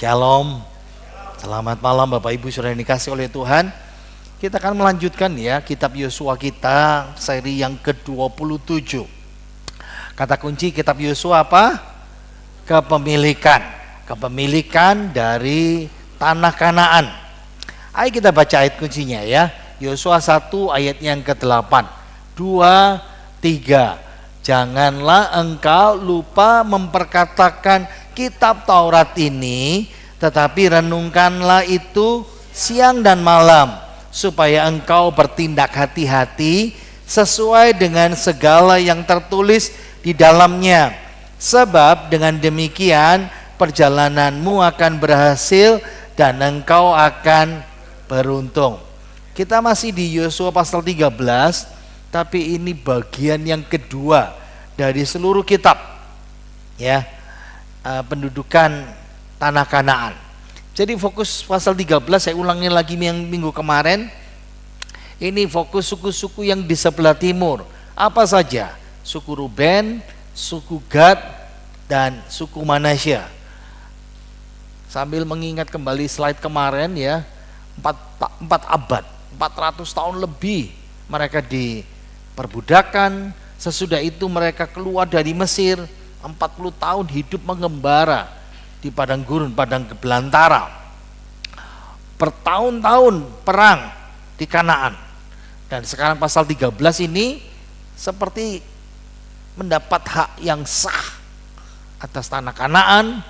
Shalom, selamat malam Bapak Ibu Saudara yang dikasih oleh Tuhan. Kita akan melanjutkan ya kitab Yosua kita seri yang ke-27. Kata kunci kitab Yosua apa? Kepemilikan. Kepemilikan dari tanah Kanaan. Ayo kita baca ayat kuncinya ya. Yosua 1 ayat yang ke-8. 2, 3. Janganlah engkau lupa memperkatakan kitab Taurat ini, tetapi renungkanlah itu siang dan malam, supaya engkau bertindak hati-hati sesuai dengan segala yang tertulis di dalamnya. Sebab dengan demikian perjalananmu akan berhasil dan engkau akan beruntung. Kita masih di Yosua pasal 13, tapi ini bagian yang kedua dari seluruh kitab ya. Pendudukan tanah Kanaan. Jadi fokus pasal 13 saya ulangi lagi yang minggu kemarin. Ini fokus suku-suku yang di sebelah timur. Apa saja? Suku Ruben, suku Gad, dan suku Manasya. Sambil mengingat kembali slide kemarin ya, 4 abad, 400 tahun lebih mereka diperbudakan. Sesudah itu mereka keluar dari Mesir. 40 tahun hidup mengembara di padang gurun, padang belantara. Bertahun-tahun perang di Kanaan. Dan sekarang pasal 13 ini seperti mendapat hak yang sah atas tanah Kanaan,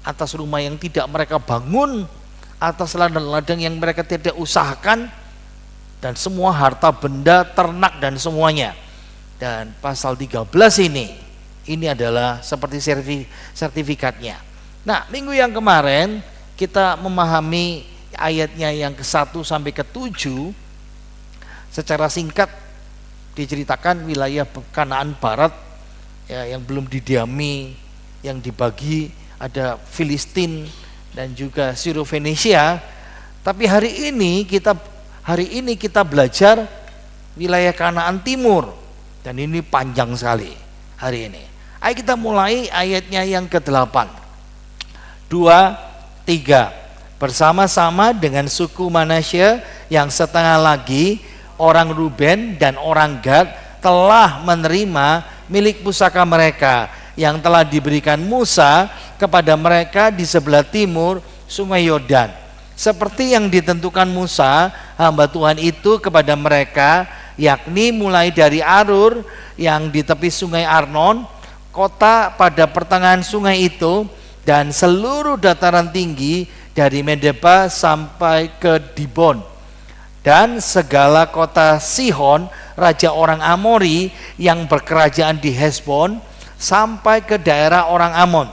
atas rumah yang tidak mereka bangun, atas ladang-ladang yang mereka tidak usahakan, dan semua harta benda, ternak dan semuanya. Dan pasal 13 ini adalah seperti sertifikatnya. Nah, minggu yang kemarin kita memahami ayatnya yang ke-1 sampai ke-7. Secara singkat diceritakan wilayah Kanaan Barat ya, yang belum didiami, yang dibagi ada Filistin dan juga Siro-Fenisia. Tapi hari ini kita belajar wilayah Kanaan Timur, dan ini panjang sekali hari ini. Ayo kita mulai ayatnya yang ke-8. 2, 3. Bersama-sama dengan suku Manasya yang setengah lagi, orang Ruben dan orang Gad telah menerima milik pusaka mereka yang telah diberikan Musa kepada mereka di sebelah timur Sungai Yordan. Seperti yang ditentukan Musa, hamba Tuhan itu kepada mereka, yakni mulai dari Arur yang di tepi Sungai Arnon, kota pada pertengahan sungai itu, dan seluruh dataran tinggi dari Medeba sampai ke Dibon, dan segala kota Sihon raja orang Amori yang berkerajaan di Hesbon sampai ke daerah orang Amon.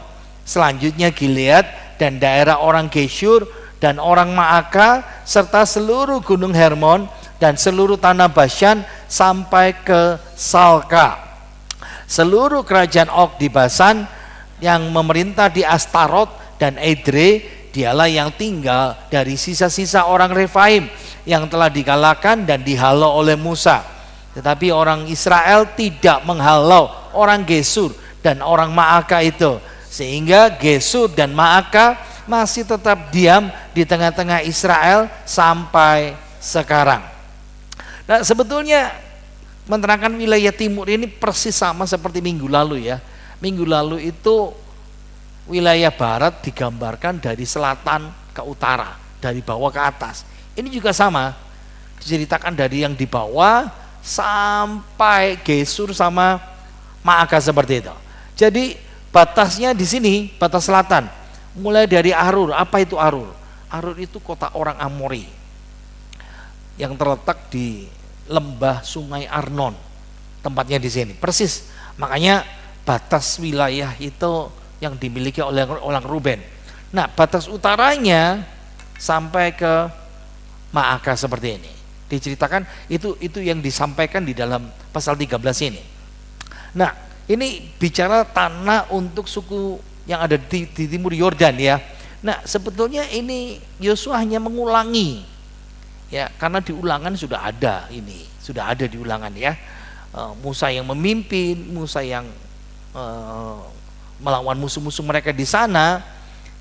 Selanjutnya Gilead dan daerah orang Geshur dan orang Maaka serta seluruh gunung Hermon dan seluruh tanah Bashan sampai ke Salka. Seluruh kerajaan Og di Basan yang memerintah di Astarot dan Edrei, dialah yang tinggal dari sisa-sisa orang Refaim yang telah dikalahkan dan dihalau oleh Musa. Tetapi orang Israel tidak menghalau orang Gesur dan orang Maaka itu, sehingga Gesur dan Maaka masih tetap diam di tengah-tengah Israel sampai sekarang. Nah, sebetulnya menerangkan wilayah timur ini persis sama seperti minggu lalu ya. Minggu lalu itu wilayah barat digambarkan dari selatan ke utara, dari bawah ke atas. Ini juga sama, diceritakan dari yang di bawah sampai Gesur sama Maaka seperti itu. Jadi batasnya di sini, batas selatan. Mulai dari Arur. Apa itu Arur? Arur itu kota orang Amori yang terletak di lembah Sungai Arnon, tempatnya di sini persis. Makanya batas wilayah itu yang dimiliki oleh orang Ruben. Nah, batas utaranya sampai ke Maaka seperti ini. Diceritakan itu yang disampaikan di dalam pasal 13 ini. Nah, ini bicara tanah untuk suku yang ada di timur Yordan ya. Nah, sebetulnya ini Yosua hanya mengulangi ya, karena di ulangan sudah ada di ulangan ya. Musa yang memimpin, Musa yang melawan musuh-musuh mereka di sana.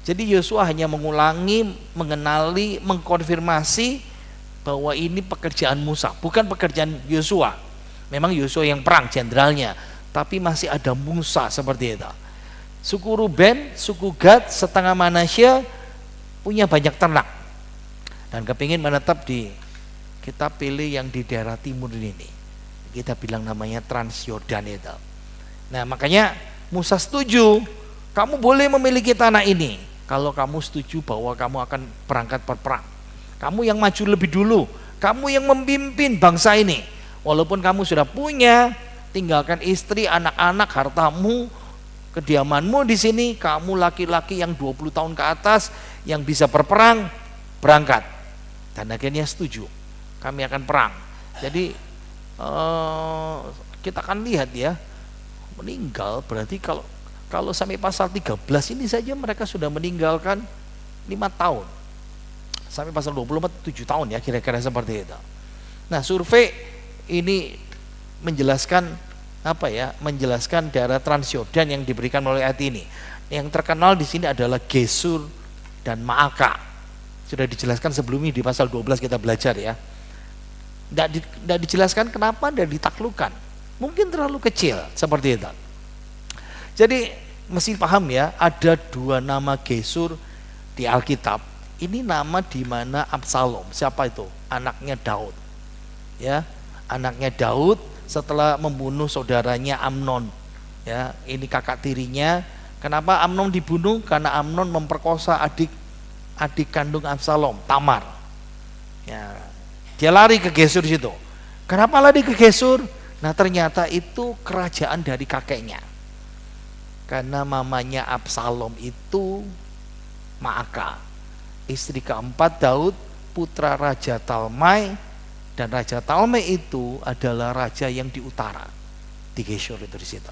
Jadi Yosua hanya mengulangi, mengenali, mengkonfirmasi bahwa ini pekerjaan Musa, bukan pekerjaan Yosua. Memang Yosua yang perang, jenderalnya, tapi masih ada Musa seperti itu. Suku Ruben, suku Gad, setengah Manasya punya banyak ternak dan kepingin menetap di, kita pilih yang di daerah timur ini. Kita bilang namanya Transyordan itu. Nah makanya Musa setuju, kamu boleh memiliki tanah ini kalau kamu setuju bahwa kamu akan berangkat berperang. Kamu yang maju lebih dulu, kamu yang memimpin bangsa ini. Walaupun kamu sudah punya, tinggalkan istri, anak-anak, hartamu, kediamanmu di sini, kamu laki-laki yang 20 tahun ke atas yang bisa berperang, berangkat. Dan akhirnya setuju, kami akan perang. Jadi kita akan lihat ya, meninggal berarti kalau sampai pasal 13 ini saja mereka sudah meninggalkan 5 tahun. Sampai pasal 24 7 tahun ya, kira-kira seperti itu. Nah, survei ini menjelaskan apa ya? Menjelaskan daerah Transyordan yang diberikan oleh ayat ini. Yang terkenal di sini adalah Gesur dan Maaka. Sudah dijelaskan sebelumnya di pasal 12 kita belajar ya. Tidak dijelaskan kenapa tidak ditaklukkan. Mungkin terlalu kecil seperti itu. Jadi mesti paham ya, ada 2 nama Gesur di Alkitab. Ini nama di mana Absalom, siapa itu? Anaknya Daud. Ya, anaknya Daud setelah membunuh saudaranya Amnon. Ya, ini kakak tirinya. Kenapa Amnon dibunuh? Karena Amnon memperkosa adik kandung Absalom, Tamar. Ya, dia lari ke Gesur situ. Kenapa lari ke Gesur? Nah, ternyata itu kerajaan dari kakeknya. Karena mamanya Absalom itu Maaka, istri keempat Daud, putra Raja Talmai, dan Raja Talmai itu adalah raja yang di utara, di Gesur itu di situ.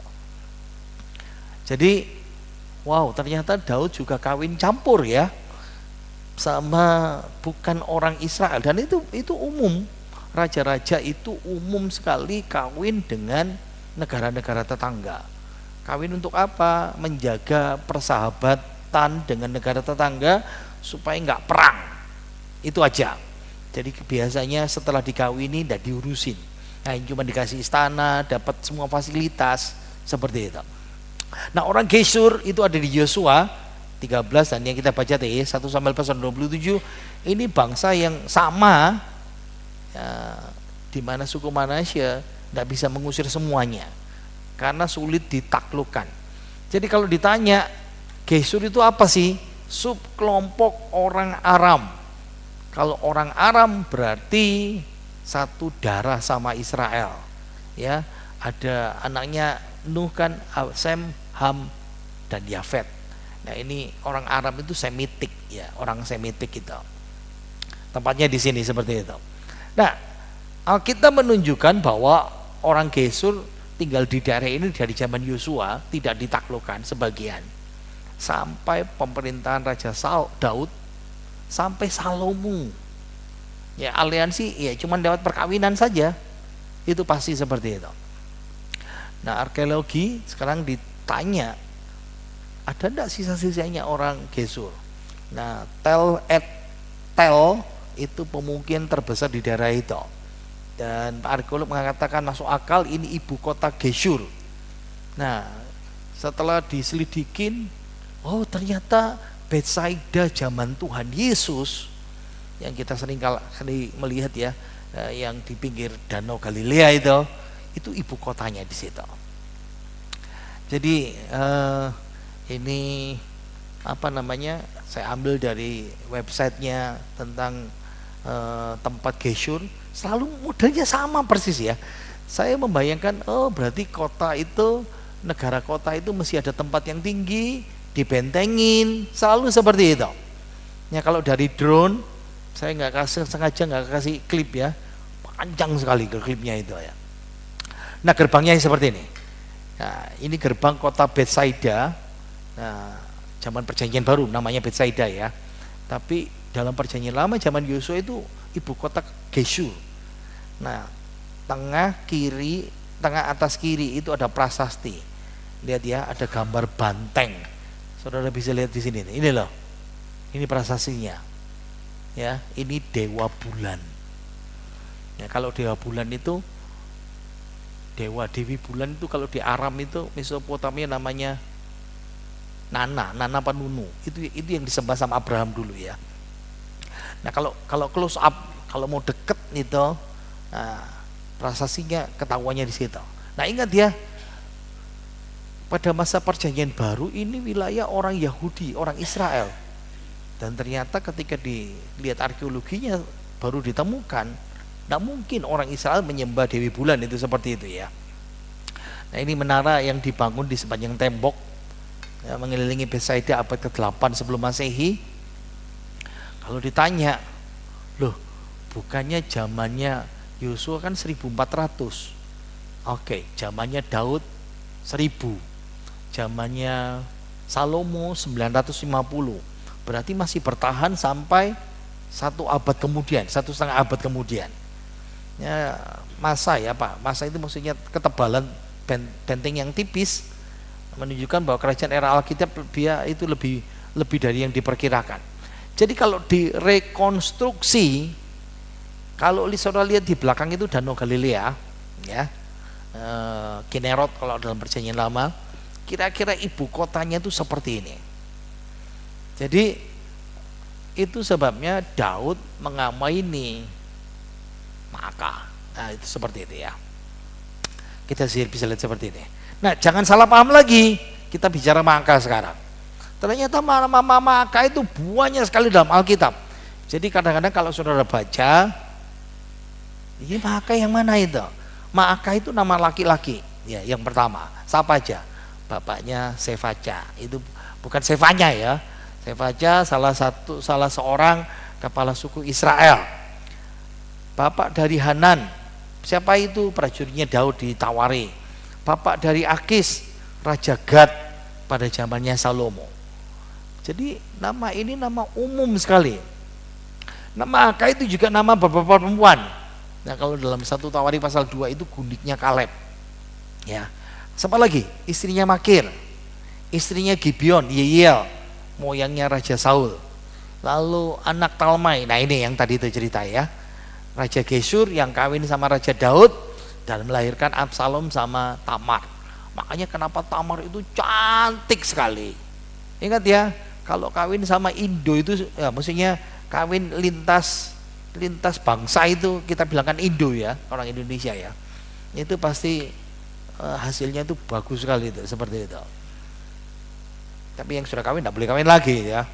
Jadi, wow, ternyata Daud juga kawin campur ya, sama bukan orang Israel, dan itu umum. Raja-raja itu umum sekali kawin dengan negara-negara tetangga. Kawin untuk apa? Menjaga persahabatan dengan negara tetangga supaya nggak perang, itu aja. Jadi biasanya setelah dikawini tidak diurusin, nah cuma dikasih istana, dapat semua fasilitas seperti itu. Nah orang Gesur itu ada di Yosua 13 dan yang kita baca tadi 1 Samuel pasal 27, ini bangsa yang sama ya, di mana suku Manasya tidak bisa mengusir semuanya karena sulit ditaklukkan. Jadi kalau ditanya Gesur itu apa sih? Subkelompok orang Aram. Kalau orang Aram berarti satu darah sama Israel. Ya, ada anaknya Nuh kan, Sem, Ham, dan Yafet. Nah ini orang Aram itu Semitik ya, orang Semitik itu. Tempatnya di sini seperti itu. Nah, Alkitab menunjukkan bahwa orang Gesur tinggal di daerah ini dari zaman Yosua, tidak ditaklukkan sebagian. Sampai pemerintahan Raja Daud, sampai Salomo. Ya aliansi ya cuma lewat perkawinan saja, itu pasti seperti itu. Nah arkeologi sekarang ditanya, ada enggak sisa-sisanya orang Gesur? Nah Tel itu pemukiman terbesar di daerah itu. Dan Pak arkeolog mengatakan masuk akal ini ibu kota Gesur. Nah setelah diselidikin, oh ternyata Betsaida zaman Tuhan Yesus yang kita sering kali melihat ya, yang di pinggir Danau Galilea itu ibu kotanya di situ. Jadi ini apa namanya? Saya ambil dari websitenya tentang tempat Gesur, selalu modelnya sama persis ya. Saya membayangkan, oh berarti kota itu, negara kota itu mesti ada tempat yang tinggi, dibentengin, selalu seperti itu. Ya kalau dari drone, saya sengaja nggak kasih klip ya, panjang sekali klipnya itu ya. Nah gerbangnya seperti ini. Nah ini gerbang kota Betsaida. Nah zaman perjanjian baru namanya Betsaida ya. Tapi dalam perjanjian lama zaman Yosua itu ibu kota Gesur. Nah tengah atas kiri itu ada prasasti. Lihat ya, ada gambar banteng. Saudara bisa lihat di sini. Ini loh. Ini prasastinya. Ya, ini dewa bulan. Ya, kalau dewa bulan itu dewa dewi bulan itu kalau di Aram itu Mesopotamia namanya Nana Panunu. Itu yang disembah sama Abraham dulu ya. Nah, kalau close up, kalau mau deket itu, nah, prasastinya ketahuannya di situ. Nah, ingat ya, pada masa perjanjian baru ini wilayah orang Yahudi, orang Israel. Dan ternyata ketika dilihat arkeologinya baru ditemukan, tidak mungkin orang Israel menyembah Dewi Bulan itu seperti itu ya. Nah, ini menara yang dibangun di sepanjang tembok ya, mengelilingi Betsaida abad ke-8 sebelum Masehi. Kalau ditanya, loh bukannya zamannya Yosua kan 1400. Oke, zamannya Daud 1000. Zamannya Salomo 950. Berarti masih bertahan sampai 1 abad kemudian, 1,5 abad kemudian. Ya, masa ya Pak, masa itu maksudnya ketebalan benteng yang tipis menunjukkan bahwa kerajaan era Alkitab dia itu lebih dari yang diperkirakan. Jadi kalau direkonstruksi, kalau saudara lihat di belakang itu Danau Galilea, ya, Kinerot kalau dalam perjanjian lama, kira-kira ibu kotanya itu seperti ini. Jadi itu sebabnya Daud mengamaini Maaka. Nah, itu seperti itu ya. Kita bisa lihat seperti ini. Nah, jangan salah paham lagi. Kita bicara Maaka sekarang. Ternyata nama Maaka itu banyak sekali dalam Alkitab. Jadi kadang-kadang kalau saudara baca, ini Maaka yang mana itu? Maaka itu nama laki-laki. Ya, yang pertama. Siapa aja? Bapaknya Sefaca. Itu bukan Sefanya ya. Sefaca salah seorang kepala suku Israel. Bapak dari Hanan. Siapa itu? Prajuritnya Daud di Tawari. Bapak dari Akis, Raja Gad pada zamannya Salomo. Jadi nama ini nama umum sekali. Nama Maaka itu juga nama bapak perempuan. Nah, kalau dalam 1 Tawari pasal 2 itu gundiknya Kaleb. Ya. Siapa lagi? Istrinya Makir. Istrinya Gibeon, Yeiel, moyangnya Raja Saul. Lalu anak Talmai. Nah, ini yang tadi itu cerita ya. Raja Geshur yang kawin sama Raja Daud dan melahirkan Absalom sama Tamar. Makanya kenapa Tamar itu cantik sekali. Ingat ya, kalau kawin sama Indo itu ya, maksudnya kawin lintas bangsa itu kita bilangkan Indo ya, orang Indonesia ya. Itu pasti hasilnya itu bagus sekali itu, seperti itu. Tapi yang sudah kawin tidak boleh kawin lagi ya.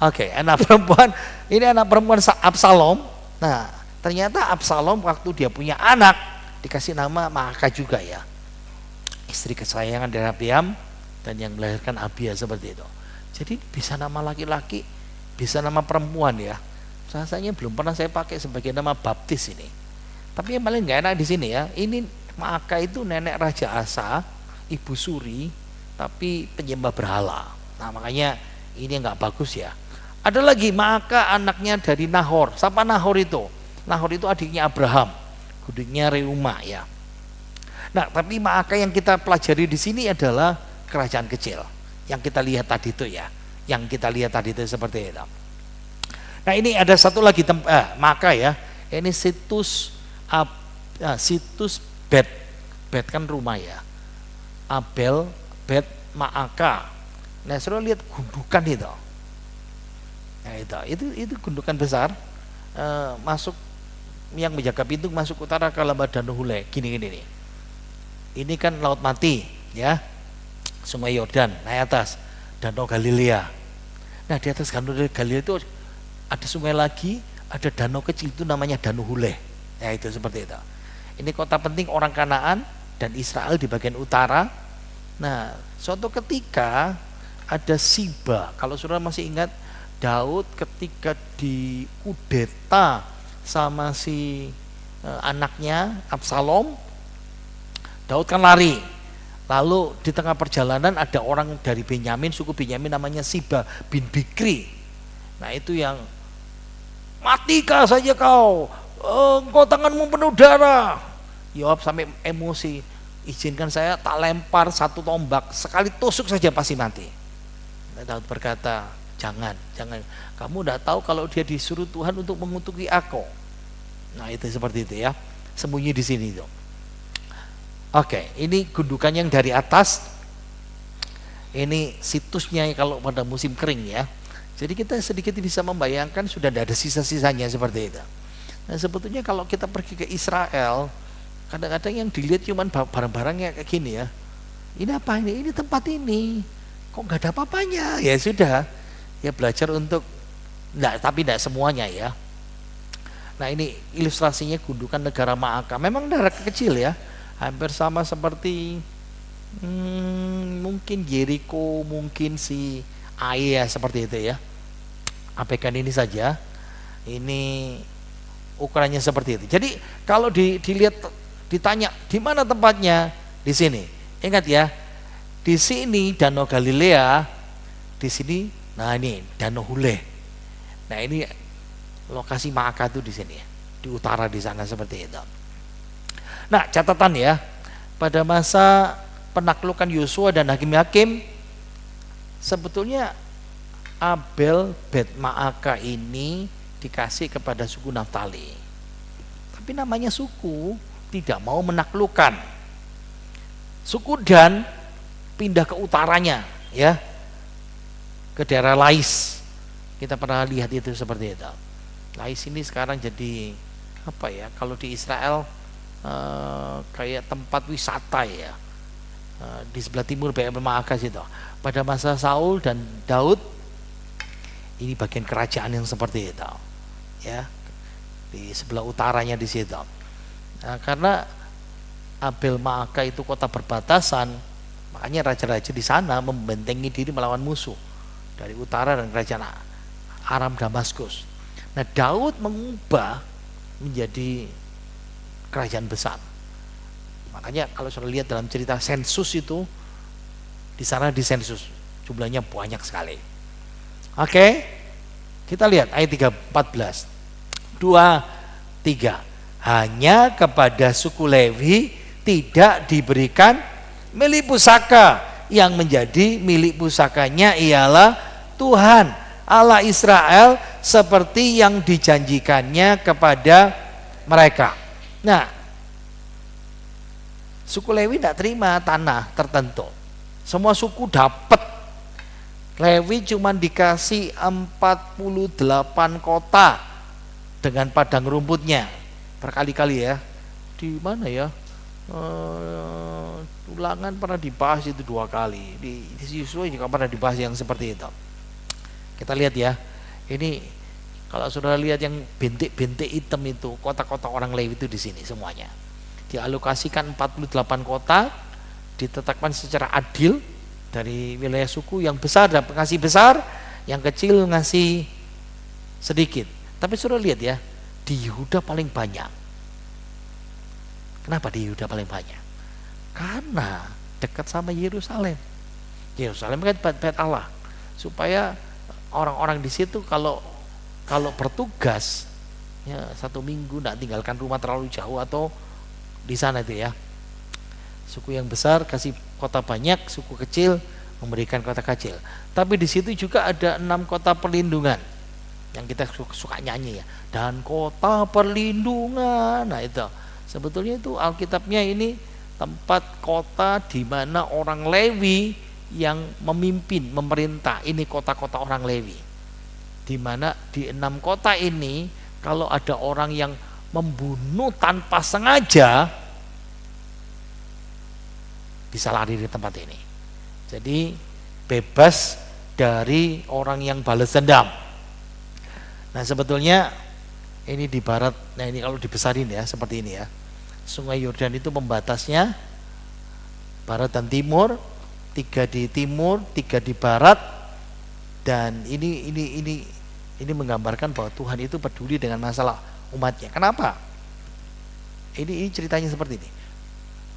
Oke, anak perempuan ini anak perempuan Absalom. Nah, ternyata Absalom waktu dia punya anak dikasih nama Maaka juga ya. Istri kesayangan dari Abiam dan yang melahirkan Abia seperti itu. Jadi bisa nama laki-laki, bisa nama perempuan ya. Rasanya belum pernah saya pakai sebagai nama baptis ini. Tapi yang paling nggak enak di sini ya, ini Maaka itu nenek Raja Asa, ibu suri, tapi penyembah berhala. Nah, makanya ini nggak bagus ya. Ada lagi Maaka anaknya dari Nahor. Siapa Nahor itu? Nahor itu adiknya Abraham, gundiknya Reuma ya. Nah, tapi Maaka yang kita pelajari di sini adalah kerajaan kecil. Yang kita lihat tadi itu ya, seperti itu. Nah, ini ada satu lagi Maaka ya. Ini situs Bet kan rumah ya. Abel, Bet, Maaka. Nah, saudara lihat gundukan itu. Nah, itu gundukan besar. Masuk yang menjaga pintu masuk utara ke lembah Danau Hule. Gini nih. Ini kan Laut Mati ya. Sungai Yordan naik atas, Danau Galilea. Nah, di atas Danau Galilea itu ada sungai lagi, ada danau kecil itu namanya Danau Hule. Ya, itu seperti itu. Ini kota penting orang Kanaan dan Israel di bagian utara. Nah, suatu ketika ada Siba. Kalau saudara masih ingat, Daud ketika dikudeta sama si anaknya Absalom, Daud kan lari. Lalu di tengah perjalanan ada orang dari Benyamin, suku Benyamin namanya Siba bin Bikri. Nah, itu yang matikah saja kau, engkau tanganmu penuh darah. Yoab sampai emosi, izinkan saya tak lempar 1 tombak, sekali tusuk saja pasti mati. Nah, Daud berkata, jangan. Kamu tidak tahu kalau dia disuruh Tuhan untuk mengutuki aku. Nah itu seperti itu ya, sembunyi di sini itu. Oke, ini gundukan yang dari atas. Ini situsnya kalau pada musim kering ya. Jadi kita sedikit bisa membayangkan sudah tidak ada sisa-sisanya seperti itu. Nah sebetulnya kalau kita pergi ke Israel, kadang-kadang yang dilihat cuma barang-barangnya kayak gini ya. Ini apa ini? Ini tempat ini. Kok nggak ada apa-apanya? Ya sudah, ya belajar untuk, tapi tidak semuanya ya. Nah ini ilustrasinya gundukan negara Maaka. Memang negara kecil ya, hampir sama seperti mungkin Jericho, mungkin si Ai ya, seperti itu ya. Abaikan ini saja. Ini ukurannya seperti itu. Jadi kalau dilihat, ditanya di mana tempatnya, di sini. Ingat ya, di sini Danau Galilea, di sini, nah ini Danau Hule. Nah ini lokasi Maaka itu di sini, di utara di sana seperti itu. Nah catatan ya, pada masa penaklukan Yosua dan hakim-hakim, sebetulnya Abel Bet Maaka ini dikasih kepada suku Naftali. Tapi namanya suku tidak mau menaklukkan. Suku Dan pindah ke utaranya ya, ke daerah Lais. Kita pernah lihat itu seperti itu. Lais ini sekarang jadi apa ya, kalau di Israel kayak tempat wisata ya. Di sebelah timur Bet Maaka situ. Pada masa Saul dan Daud, ini bagian kerajaan yang seperti itu ya, di sebelah utaranya di situ. Nah, karena Abel Maaka itu kota perbatasan, makanya raja-raja di sana membentengi diri melawan musuh dari utara dan kerajaan Aram Damaskus. Nah Daud mengubah menjadi kerajaan besar. Makanya kalau sudah lihat dalam cerita sensus itu, di sana disensus jumlahnya banyak sekali. Oke, kita lihat ayat 14. 2-3. Hanya kepada suku Lewi tidak diberikan milik pusaka, yang menjadi milik pusakanya ialah Tuhan Allah Israel, seperti yang dijanjikannya kepada mereka. Nah, suku Lewi tidak terima tanah tertentu. Semua suku dapat. Lewi cuma dikasih 48 kota dengan padang rumputnya. Berkali-kali ya. Di mana ya? Ulangan pernah dibahas itu 2 kali. Di Yosua juga pernah dibahas yang seperti itu. Kita lihat ya. Ini kalau saudara lihat yang bintik-bintik hitam itu, kota-kota orang Lewi itu di sini semuanya. Dialokasikan 48 kota, ditetapkan secara adil dari wilayah suku. Yang besar dan ngasih besar, yang kecil ngasih sedikit. Tapi saudara lihat ya, di Yehuda paling banyak. Kenapa di Yehuda paling banyak? Karena dekat sama Yerusalem. Yerusalem kan bait Allah. Supaya orang-orang di situ kalau bertugas ya 1 minggu tidak tinggalkan rumah terlalu jauh atau di sana itu ya. Suku yang besar kasih kota banyak, suku kecil memberikan kota kecil. Tapi di situ juga ada 6 kota perlindungan yang kita suka nyanyi ya. Dan kota perlindungan. Nah itu sebetulnya itu Alkitabnya ini tempat kota di mana orang Lewi yang memimpin, memerintah. Ini kota-kota orang Lewi. Di mana di 6 kota ini kalau ada orang yang membunuh tanpa sengaja, bisa lari di tempat ini. Jadi bebas dari orang yang balas dendam. Nah sebetulnya ini di barat, nah ini kalau dibesarin ya seperti ini ya. Sungai Yordan itu pembatasnya barat dan timur, 3 di timur, 3 di barat. Dan ini menggambarkan bahwa Tuhan itu peduli dengan masalah umatnya. Kenapa? Ini ceritanya seperti ini.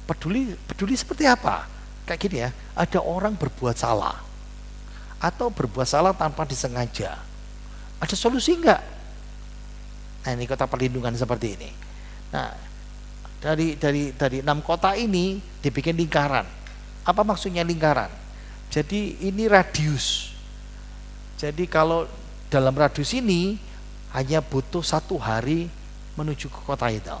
Peduli seperti apa? Kayak gini ya, ada orang berbuat salah atau berbuat salah tanpa disengaja. Ada solusi enggak? Nah ini kota perlindungan seperti ini. Nah dari 6 kota ini dibikin lingkaran. Apa maksudnya lingkaran? Jadi ini radius Jadi kalau dalam radius ini hanya butuh 1 hari menuju ke kota itu.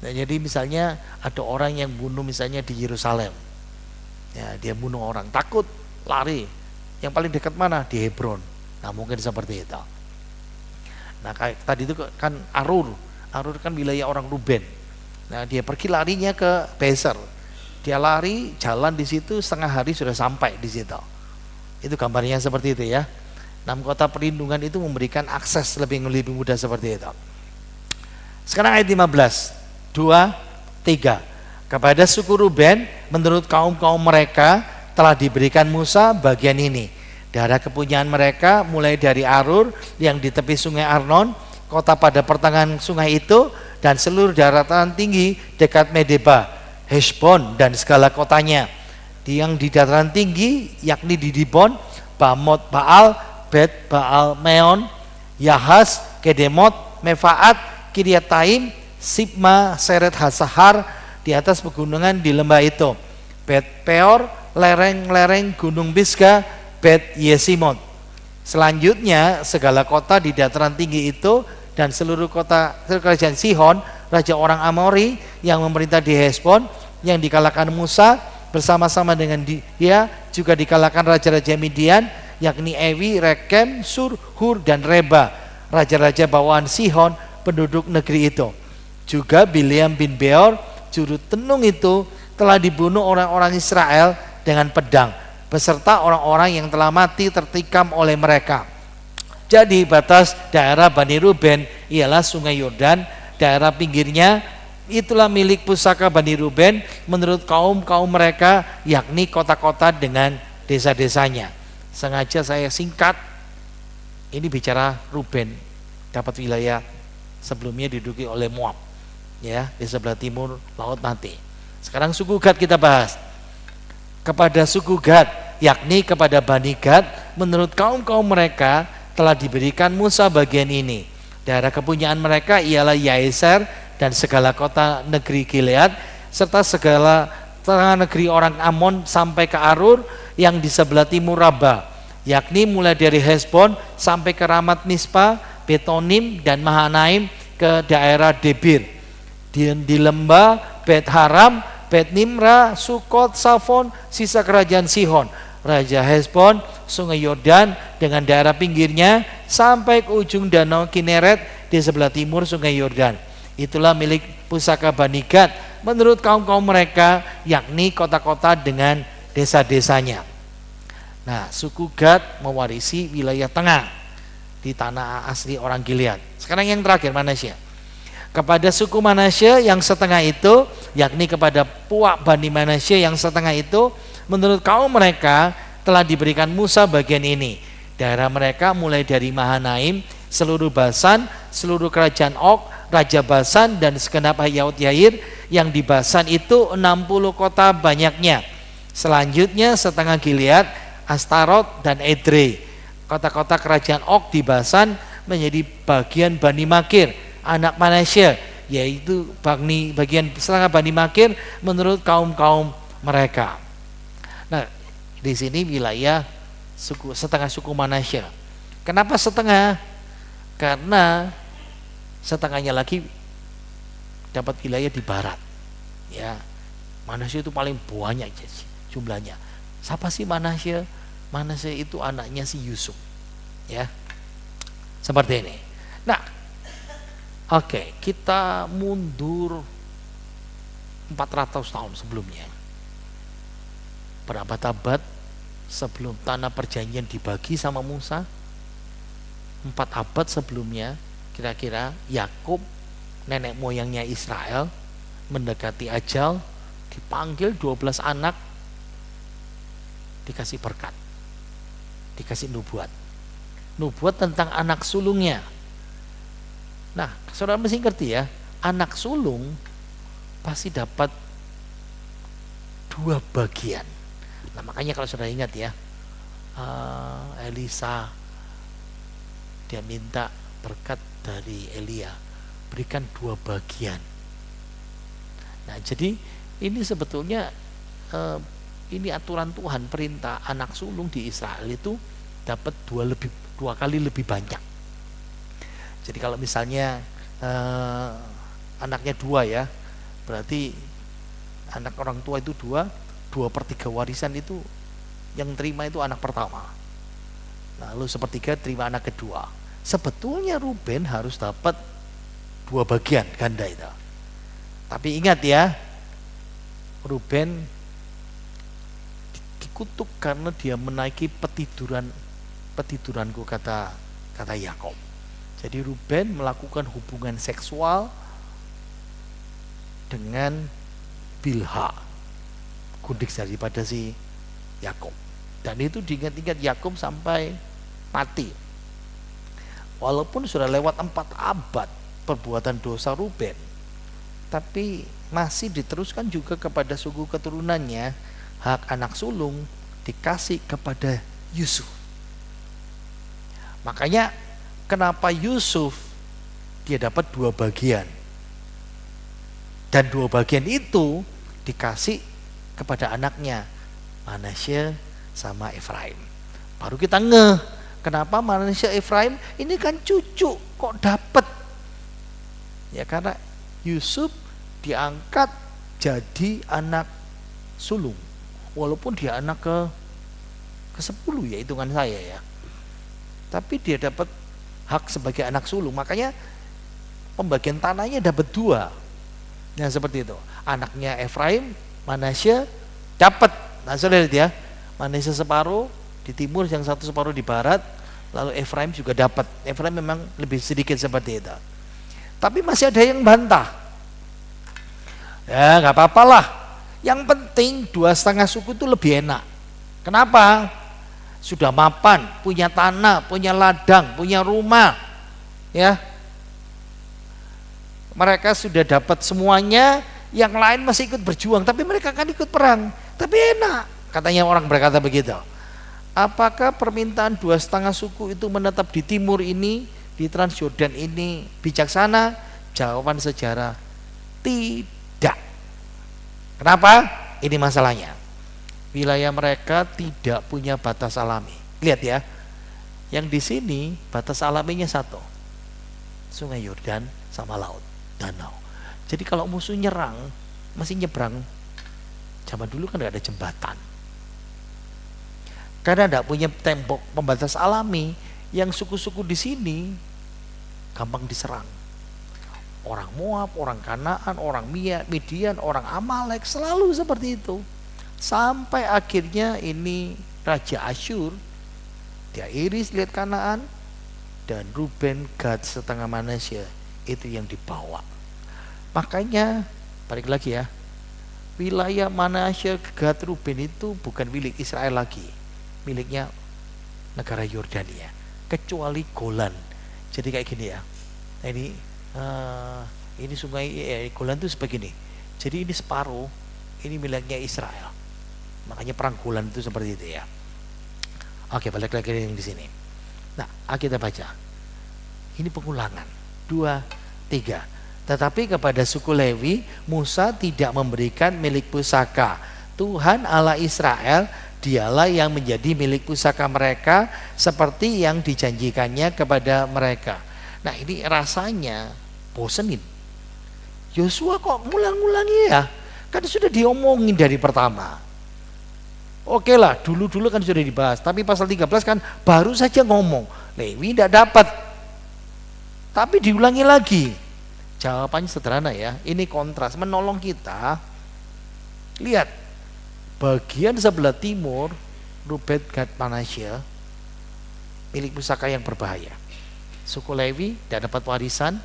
Nah, jadi misalnya ada orang yang bunuh misalnya di Yerusalem, ya dia bunuh orang, takut lari, yang paling dekat mana? Di Hebron. Nah mungkin seperti itu. Nah kayak tadi itu kan Arur kan wilayah orang Ruben. Nah dia pergi larinya ke Bezer, dia lari jalan di situ setengah hari sudah sampai di situ. Itu gambarnya seperti itu ya. 6 kota perlindungan itu memberikan akses lebih mudah seperti itu. Sekarang ayat 15, 2, 3. Kepada suku Ruben menurut kaum-kaum mereka telah diberikan Musa bagian ini. Daerah kepunyaan mereka mulai dari Arur yang di tepi sungai Arnon, kota pada pertengahan sungai itu, dan seluruh daratan tinggi dekat Medeba, Heshbon dan segala kotanya. Yang di dataran tinggi yakni di Dibon, Bamot Baal, Bet Baal Meon, Yahas, Kedemot, Mefaat, Kiryataim, Sibma, Seret Hasahar, di atas pegunungan di lembah itu, Bet Peor, lereng-lereng gunung Pisga, Bet Yesimot. Selanjutnya segala kota di dataran tinggi itu dan seluruh kota kerajaan Sihon, raja orang Amori yang memerintah di Hesbon, yang dikalahkan Musa bersama-sama dengan dia juga dikalahkan raja-raja Midian, yakni Ewi, Rekem, Sur, Hur dan Reba, raja-raja bawaan Sihon, penduduk negeri itu. Juga Bileam bin Beor, juru tenung itu, telah dibunuh orang-orang Israel dengan pedang, beserta orang-orang yang telah mati tertikam oleh mereka. Jadi batas daerah Bani Ruben ialah sungai Yordan, daerah pinggirnya itulah milik pusaka Bani Ruben menurut kaum-kaum mereka, yakni kota-kota dengan desa-desanya. Sengaja saya singkat, ini bicara Ruben dapat wilayah sebelumnya diduduki oleh Moab, ya, di sebelah timur Laut Mati. Sekarang suku Gad kita bahas. Kepada suku Gad, yakni kepada Bani Gad, menurut kaum-kaum mereka telah diberikan Musa bagian ini. Daerah kepunyaan mereka ialah Yaeser dan segala kota negeri Gilead, serta segala tengah negeri orang Amon sampai ke Arur yang di sebelah timur Raba, yakni mulai dari Hesbon sampai ke Ramat Mispa, Betonim dan Mahanaim ke daerah Debir. Di lembah Bet Haram, Bet Nimra, Sukot, Safon, sisa kerajaan Sihon, raja Hesbon, sungai Yordan dengan daerah pinggirnya sampai ke ujung danau Kineret di sebelah timur sungai Yordan. Itulah milik pusaka Bani Gad menurut kaum-kaum mereka, yakni kota-kota dengan desa-desanya. Nah, suku Gad mewarisi wilayah tengah di tanah asli orang Gilead. Sekarang yang terakhir Manasya. Kepada suku Manasya yang setengah itu, yakni kepada puak Bani Manasya yang setengah itu, menurut kaum mereka telah diberikan Musa bagian ini. Daerah mereka mulai dari Mahanaim, seluruh Basan, seluruh kerajaan Og, raja Basan dan segenap Yaut Yair yang di Basan itu 60 kota banyaknya. Selanjutnya setengah Gilead, Astarot dan Edrei. Kota-kota kerajaan Og di Basan menjadi bagian Bani Makir, anak Manasya, yaitu bagian setengah Bani Makir menurut kaum-kaum mereka. Nah, di sini wilayah setengah suku Manasya. Kenapa setengah? Karena setengahnya lagi dapat wilayah di barat. Ya, Manasya itu paling banyak jumlahnya. Siapa sih Manasya? Manasya itu anaknya si Yusuf. Ya, seperti ini. Nah, oke, kita mundur 400 tahun sebelumnya. Berabad-abad sebelum tanah perjanjian dibagi sama Musa, 4 abad sebelumnya, kira-kira Yakub, nenek moyangnya Israel, mendekati ajal, dipanggil 12 anak, dikasih berkat, dikasih nubuat tentang anak sulungnya. Nah, saudara mesti ngerti ya, anak sulung pasti dapat 2 bagian. Nah, makanya kalau saudara ingat ya, Elisa dia minta berkat dari Elia, berikan 2 bagian. Nah, jadi ini sebetulnya ini aturan Tuhan, perintah anak sulung di Israel itu dapat dua kali lebih banyak. Jadi kalau misalnya anaknya 2 ya, berarti anak orang tua itu 2/3 warisan itu yang terima itu anak pertama. Lalu 1/3 terima anak kedua. Sebetulnya Ruben harus dapat 2 bagian ganda itu. Tapi ingat ya, Ruben dikutuk karena dia menaiki petiduranku, kata Yakob. Jadi Ruben melakukan hubungan seksual dengan Bilha, gundik daripada si Yakob. Dan itu diingat-ingat Yakob sampai mati. Walaupun sudah lewat 4 abad perbuatan dosa Ruben, tapi masih diteruskan juga kepada suku keturunannya. Hak anak sulung dikasih kepada Yusuf. Makanya kenapa Yusuf dia dapat 2 bagian, dan 2 bagian itu dikasih kepada anaknya Manasye sama Efraim. Baru kita ngeh, kenapa Manasye Efraim ini kan cucu kok dapat? Ya karena Yusuf diangkat jadi anak sulung, walaupun dia anak ke-10 ya hitungan saya ya. Tapi dia dapat hak sebagai anak sulung, makanya pembagian tanahnya dapat 2. Nah seperti itu. Anaknya Efraim, Manasye dapat. Nah sudah lihat ya, Manasye separuh di timur, yang satu separuh di barat. Lalu Efraim juga dapat. Efraim memang lebih sedikit seperti itu. Tapi masih ada yang bantah. Ya nggak apa-apa lah. Yang penting 2,5 suku itu lebih enak. Kenapa? Sudah mapan, punya tanah, punya ladang, punya rumah. Ya. Mereka sudah dapat semuanya, yang lain masih ikut berjuang, tapi mereka akan ikut perang. Tapi enak, katanya orang berkata begitu. Apakah permintaan 2,5 suku itu menetap di timur ini, di Transjordan ini bijaksana? Jawaban sejarah, tidak. Kenapa? Ini masalahnya. Wilayah mereka tidak punya batas alami. Lihat ya, yang di sini batas alaminya 1, Sungai Yordan sama laut, danau. Jadi kalau musuh nyerang, masih nyebrang. Zaman dulu kan gak ada jembatan. Karena tidak punya tembok pembatas alami, yang suku-suku di sini gampang diserang. Orang Moab, orang Kanaan, orang Midian, orang Amalek, selalu seperti itu. Sampai akhirnya ini Raja Asyur, dia iris lihat Kanaan, dan Ruben, Gad, setengah Manasye itu yang dibawa. Makanya balik lagi ya, wilayah Manasye, Gad, Ruben itu bukan milik Israel lagi, miliknya negara Yordania, kecuali Golan. Jadi kayak gini ya. Nah ini sungai Golan itu sebegini. Jadi ini separuh, ini miliknya Israel. Makanya perang Golan itu seperti itu ya. Oke, balik lagi yang di sini. Nah, kita baca. Ini pengulangan 2, 3. Tetapi kepada suku Lewi, Musa tidak memberikan milik pusaka. Tuhan Allah Israel, dialah yang menjadi milik pusaka mereka seperti yang dijanjikannya kepada mereka. Nah, ini rasanya bosenin. Yosua kok ngulang-ngulangi ya? Kan sudah diomongin dari pertama. Oke lah, dulu-dulu kan sudah dibahas, tapi pasal 13 kan baru saja ngomong, Lewi tidak dapat. Tapi diulangi lagi. Jawabannya sederhana ya, ini kontras, menolong kita. Lihat, bagian sebelah timur, Ruben, Gad, Manasye, milik pusaka yang berbahaya. Suku Lewi tidak dapat warisan,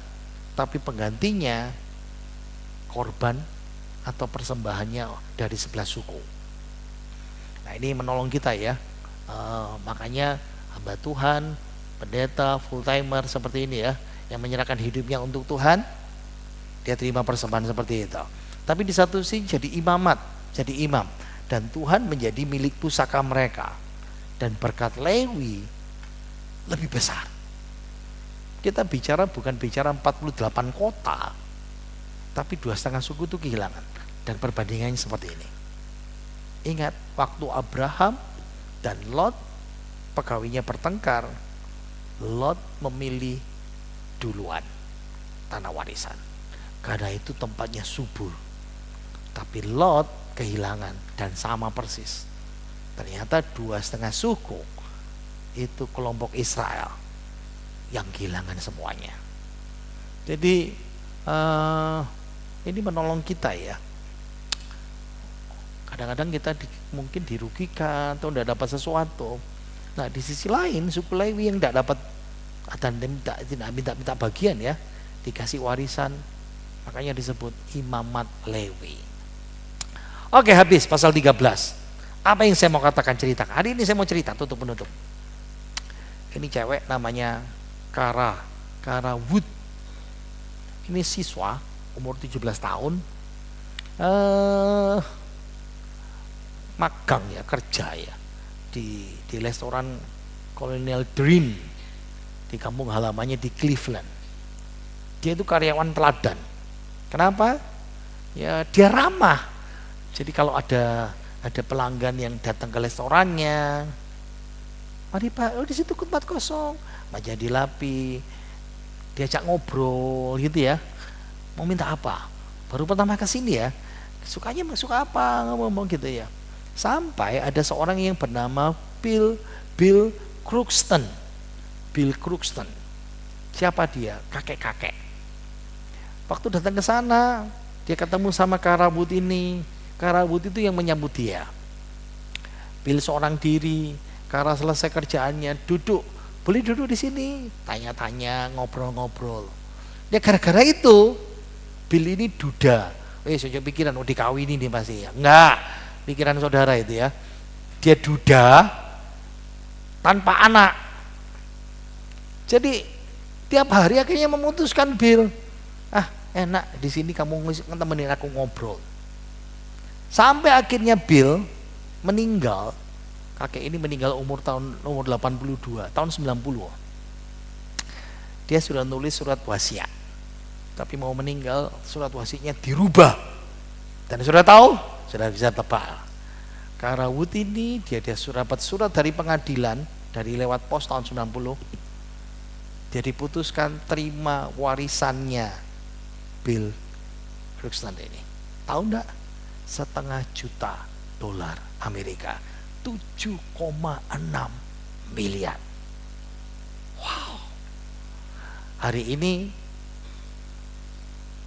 tapi penggantinya korban atau persembahannya dari 11 suku. Nah ini menolong kita ya. Makanya hamba Tuhan, pendeta, full timer seperti ini ya, yang menyerahkan hidupnya untuk Tuhan, dia terima persembahan seperti itu. Tapi di satu sisi jadi imamat, jadi imam, dan Tuhan menjadi milik pusaka mereka. Dan berkat Lewi lebih besar. Kita bicara bukan bicara 48 kota, tapi 2,5 suku itu kehilangan. Dan perbandingannya seperti ini. Ingat waktu Abraham dan Lot pegawainya bertengkar, Lot memilih duluan tanah warisan. Karena itu tempatnya subur. Tapi Lot kehilangan, dan sama persis. Ternyata 2,5 suku itu kelompok Israel yang kehilangan semuanya. Jadi ini menolong kita ya. Kadang-kadang kita mungkin dirugikan atau tidak dapat sesuatu. Nah di sisi lain suku Lewi yang tidak dapat dan minta bagian ya, dikasih warisan, makanya disebut imamat Lewi. Oke, habis pasal 13. Apa yang saya mau katakan, ceritakan hari ini, saya mau cerita tutup penutup. Ini cewek namanya Kara Wood. Ini siswa umur 17 tahun, magang ya, kerja ya di restoran Colonial Dream di kampung halamannya di Cleveland. Dia itu karyawan teladan. Kenapa? Ya dia ramah. Jadi kalau ada pelanggan yang datang ke restorannya, mari Pak, di situ tempat kosong, meja dilapi, diajak ngobrol gitu ya. Mau minta apa? Baru pertama ke sini ya, sukanya suka apa, ngomong gitu ya. Sampai ada seorang yang bernama Bill Crookston. Bill Crookston. Siapa dia? Kakek-kakek. Waktu datang ke sana, dia ketemu sama Kara Wood ini. Kara Wood itu yang menyambut dia. Bill seorang diri. Kara selesai kerjaannya, duduk. Boleh duduk di sini. Tanya-tanya, ngobrol-ngobrol. Ya gara-gara itu, Bill ini duda. Sejak pikiran, dikawini nih pasti ya. Enggak, pikiran saudara itu ya. Dia duda tanpa anak. Jadi tiap hari akhirnya memutuskan Bill, enak di sini kamu temenin aku ngobrol. Sampai akhirnya Bill meninggal. Kakek ini meninggal umur 82, tahun 90. Dia sudah nulis surat wasiat. Tapi mau meninggal, surat wasiatnya dirubah. Dan sudah tahu, sudah bisa tebak. Kara Wood ini dia dapat surat dari pengadilan, dari lewat pos tahun 90. Dia diputuskan terima warisannya Bill Crookston ini. Tahu enggak? $500,000 Amerika. 7,6 miliar. Wow. Hari ini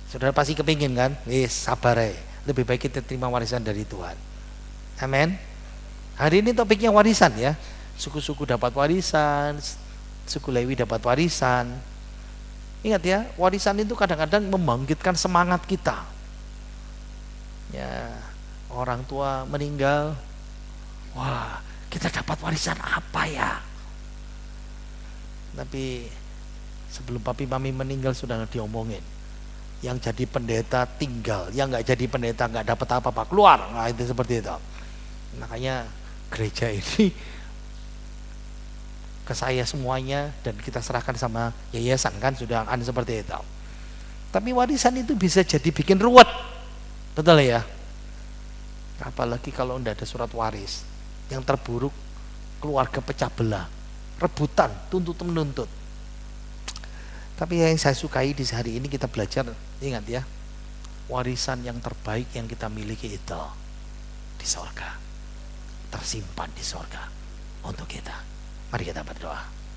saudara pasti kepingin kan? Sabar ya. Lebih baik kita terima warisan dari Tuhan. Amin. Hari ini topiknya warisan ya. Suku-suku dapat warisan, suku Lewi dapat warisan. Ingat ya, warisan itu kadang-kadang membangkitkan semangat kita. Ya, orang tua meninggal, wah, kita dapat warisan apa ya? Tapi sebelum papi mami meninggal sudah diomongin. Yang jadi pendeta tinggal, yang nggak jadi pendeta nggak dapat apa-apa, keluar. Nah, itu seperti itu. Makanya gereja ini ke saya semuanya, dan kita serahkan sama yayasan kan, sudah akan seperti itu. Tapi warisan itu bisa jadi bikin ruwet, betul ya? Apalagi kalau tidak ada surat waris. Yang terburuk keluarga pecah belah, rebutan, tuntut menuntut. Tapi yang saya sukai di hari ini kita belajar, ingat ya, warisan yang terbaik yang kita miliki itu di sorga, tersimpan di sorga untuk kita. Mari kita berdoa.